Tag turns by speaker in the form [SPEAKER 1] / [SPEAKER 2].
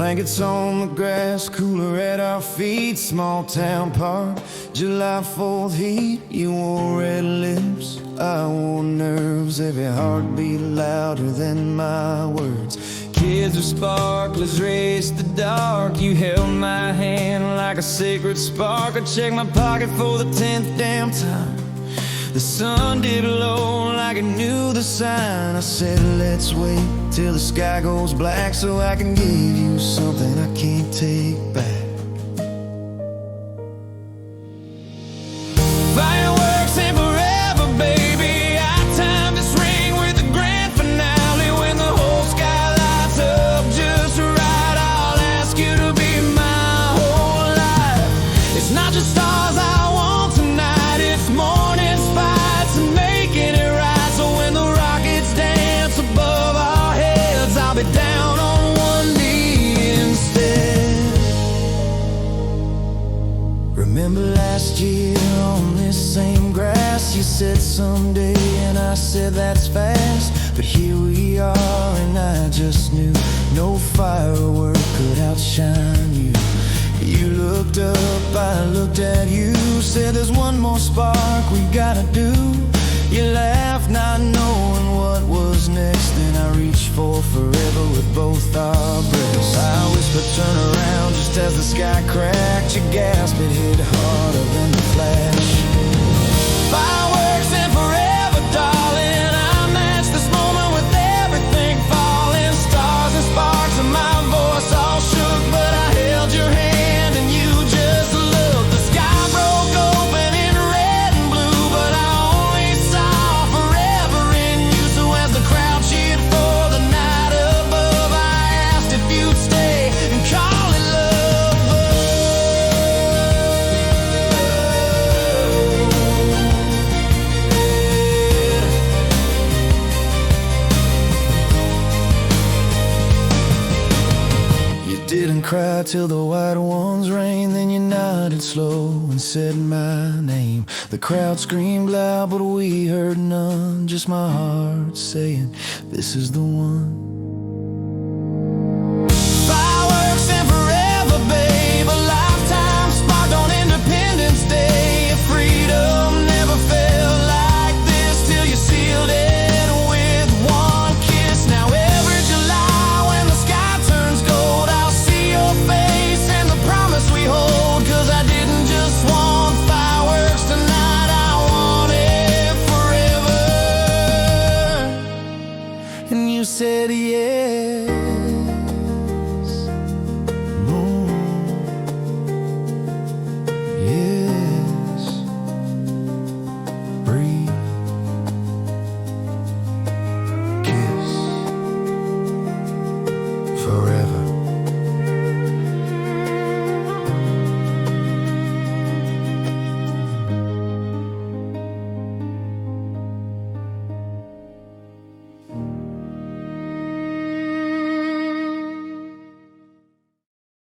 [SPEAKER 1] Blankets on the grass, cooler at our feet. Small town park, July 4th heat. You wore red lips, I wore nerves. Every heartbeat louder than my words. Kids with sparklers raced the dark. You held my hand like a sacred spark. I checked my pocket for the 10th damn time. The sun dipped low like it knew the sign. I said let's wait till the sky goes black, so I can give you something I can't take back. Fireworks and forever, baby. I timed this ring with the grand finale. When the whole sky lights up just right, I'll ask you to be my whole life. It's not just stars I want tonight, it's morning spikes and making it right. So when the rockets dance above our heads, I'll be down on one knee instead. Remember last year on this same grass, you said someday and I said that's fast. But here we are and I just knew no firework could outshine you. You looked up, I looked at you, said there's one more spark we gotta do. You laughed not knowing what was next, then I reached for forever with both our breaths. I whispered turn around just as the sky cracked. You gasped, it hit harder than the flash. Fireworks and forever, darling. I matched this moment with everything falling. Stars and sparks and my voice all shook, but I held your hand and you just looked. The sky broke open in red and blue, but I only saw forever in you. So as the crowd cheered for the night above, I asked if you'd stay and call it love. Didn't cry till the white ones rained. Then you nodded slow and said my name. The crowd screamed loud, but we heard none. Just my heart saying, this is the one. Fireworks and forever, babe. A lifetime sparked on Independence Day. Freedom never felt like this till you sealed it with one kiss. Now every July when the sky turns gold, I'll see your face and the promise we hold. 'Cause I didn't just want fireworks tonight, I want it forever. And you said yes.